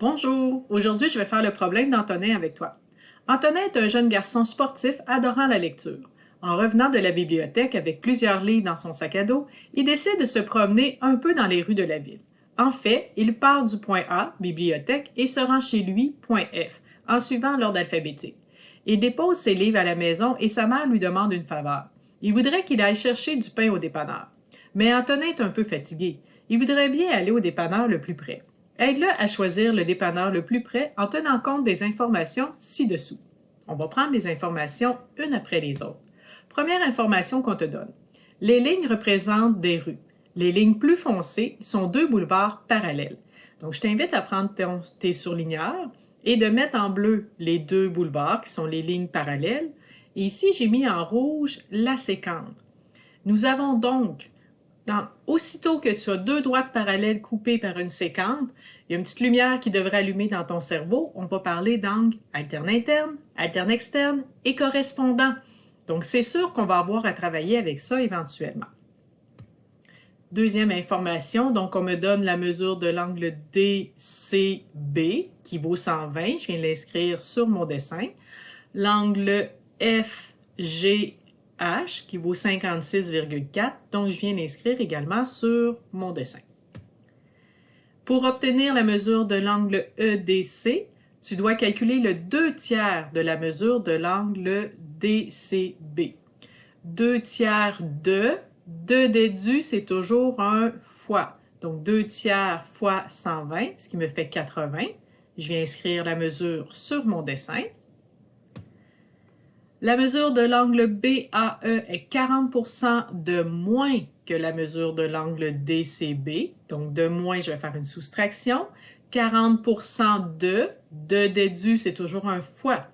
Bonjour! Aujourd'hui, je vais faire le problème d'Antonin avec toi. Antonin est un jeune garçon sportif adorant la lecture. En revenant de la bibliothèque avec plusieurs livres dans son sac à dos, il décide de se promener un peu dans les rues de la ville. En fait, il part du point A, bibliothèque, et se rend chez lui, point F, en suivant l'ordre alphabétique. Il dépose ses livres à la maison et sa mère lui demande une faveur. Il voudrait qu'il aille chercher du pain au dépanneur. Mais Antonin est un peu fatigué. Il voudrait bien aller au dépanneur le plus près. Aide-le à choisir le dépanneur le plus près en tenant compte des informations ci-dessous. On va prendre les informations une après les autres. Première information qu'on te donne. Les lignes représentent des rues. Les lignes plus foncées sont deux boulevards parallèles. Donc, je t'invite à prendre tes surligneurs et de mettre en bleu les deux boulevards qui sont les lignes parallèles. Et ici, j'ai mis en rouge la séquence. Nous avons donc aussitôt que tu as deux droites parallèles coupées par une séquence, il y a une petite lumière qui devrait allumer dans ton cerveau. On va parler d'angle alterne-interne, alterne-externe et correspondant. Donc, c'est sûr qu'on va avoir à travailler avec ça éventuellement. Deuxième information, donc on me donne la mesure de l'angle DCB qui vaut 120. Je viens de l'inscrire sur mon dessin. L'angle FG H qui vaut 56,4, donc je viens d'inscrire également sur mon dessin. Pour obtenir la mesure de l'angle EDC, tu dois calculer le 2/3 de la mesure de l'angle DCB. 2/3 de déduit, c'est toujours un fois. Donc 2/3 fois 120, ce qui me fait 80. Je viens inscrire la mesure sur mon dessin. La mesure de l'angle BAE est 40% de moins que la mesure de l'angle DCB. Donc, de moins, je vais faire une soustraction. 40% de déduit, c'est toujours un fois.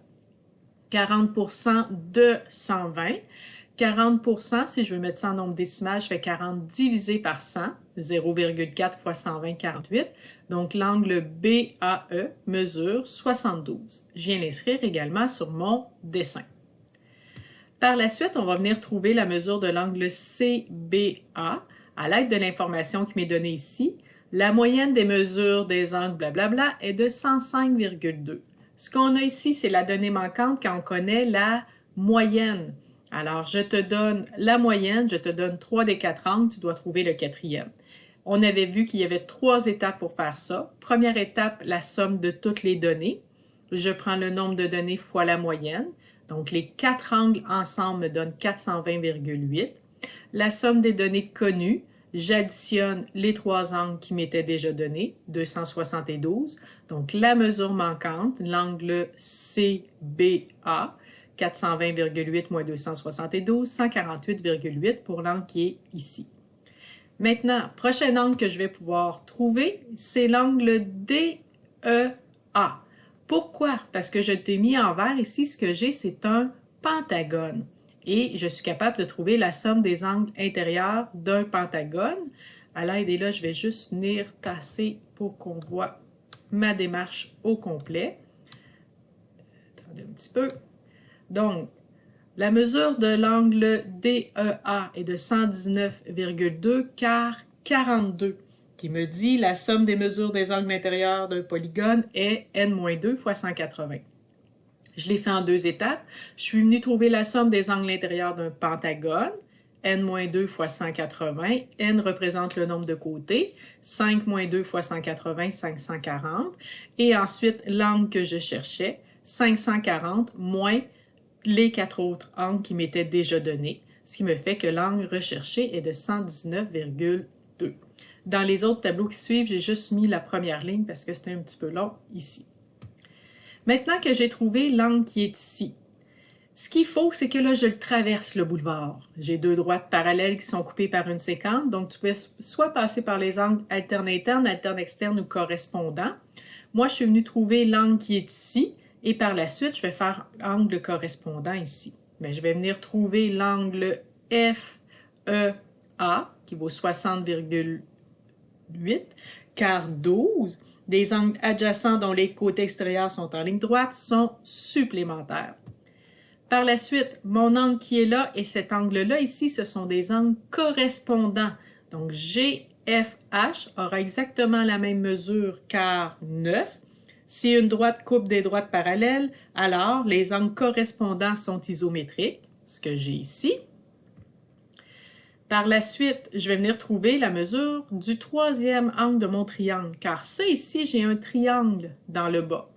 40% de 120. 40%, si je veux mettre ça en nombre décimal, je fais 40 divisé par 100. 0,4 fois 120, 48. Donc, l'angle BAE mesure 72. Je viens l'inscrire également sur mon dessin. Par la suite, on va venir trouver la mesure de l'angle CBA à l'aide de l'information qui m'est donnée ici. La moyenne des mesures des angles blablabla est de 105,2. Ce qu'on a ici, c'est la donnée manquante quand on connaît la moyenne. Alors, je te donne la moyenne, je te donne 3 des 4 angles, tu dois trouver le quatrième. On avait vu qu'il y avait 3 étapes pour faire ça. Première étape, la somme de toutes les données. Je prends le nombre de données fois la moyenne. Donc, les 4 angles ensemble me donnent 420,8. La somme des données connues, j'additionne les 3 angles qui m'étaient déjà donnés, 272. Donc, la mesure manquante, l'angle CBA, 420,8 moins 272, 148,8 pour l'angle qui est ici. Maintenant, prochain angle que je vais pouvoir trouver, c'est l'angle DEA. Pourquoi? Parce que je t'ai mis en vert ici, ce que j'ai, c'est un pentagone. Et je suis capable de trouver la somme des angles intérieurs d'un pentagone. À l'aide, et là, je vais juste venir tasser pour qu'on voit ma démarche au complet. Attendez un petit peu. Donc, la mesure de l'angle DEA est de 119,2 car 42. Qui me dit la somme des mesures des angles intérieurs d'un polygone est n-2 fois 180. Je l'ai fait en 2 étapes. Je suis venu trouver la somme des angles intérieurs d'un pentagone, n-2 fois 180. N représente le nombre de côtés. 5-2 fois 180, 540. Et ensuite, l'angle que je cherchais, 540 moins les 4 autres angles qui m'étaient déjà donnés, ce qui me fait que l'angle recherché est de 119,2. Dans les autres tableaux qui suivent, j'ai juste mis la première ligne parce que c'était un petit peu long ici. Maintenant que j'ai trouvé l'angle qui est ici, ce qu'il faut, c'est que là, je traverse le boulevard. J'ai 2 droites parallèles qui sont coupées par une séquence, donc tu peux soit passer par les angles alterne-interne, alterne-externe ou correspondant. Moi, je suis venue trouver l'angle qui est ici et par la suite, je vais faire l'angle correspondant ici. Mais je vais venir trouver l'angle FEA qui vaut 60,8 car 12 des angles adjacents dont les côtés extérieurs sont en ligne droite sont supplémentaires. Par la suite, mon angle qui est là et cet angle-là ici, ce sont des angles correspondants. Donc, GFH aura exactement la même mesure car 9 Si une droite coupe des droites parallèles, alors les angles correspondants sont isométriques, ce que j'ai ici. Par la suite, je vais venir trouver la mesure du troisième angle de mon triangle, car ça ici, j'ai un triangle dans le bas.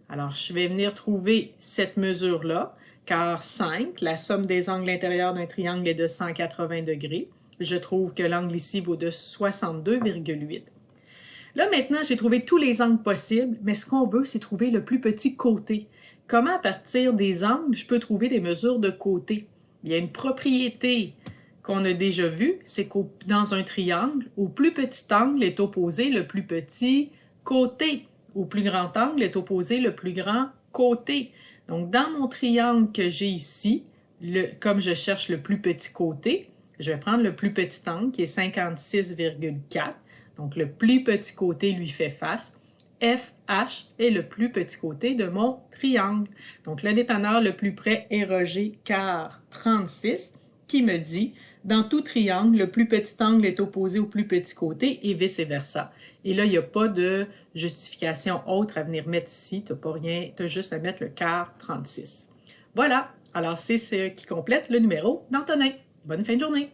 Alors, je vais venir trouver cette mesure-là, car 5, la somme des angles intérieurs d'un triangle est de 180 degrés. Je trouve que l'angle ici vaut de 62,8. Là, maintenant, j'ai trouvé tous les angles possibles, mais ce qu'on veut, c'est trouver le plus petit côté. Comment, à partir des angles, je peux trouver des mesures de côté? Il y a une propriété qu'on a déjà vue, c'est que dans un triangle, au plus petit angle est opposé le plus petit côté. Au plus grand angle est opposé le plus grand côté. Donc, dans mon triangle que j'ai ici, comme je cherche le plus petit côté, je vais prendre le plus petit angle qui est 56,4. Donc, le plus petit côté lui fait face. FH est le plus petit côté de mon triangle. Donc, le dépanneur le plus près est Roger Car 36 qui me dit dans tout triangle, le plus petit angle est opposé au plus petit côté et vice-versa. Et là, il n'y a pas de justification autre à venir mettre ici. Tu n'as pas rien, tu as juste à mettre le Car 36. Voilà, alors c'est ce qui complète le numéro d'Antonin. Bonne fin de journée!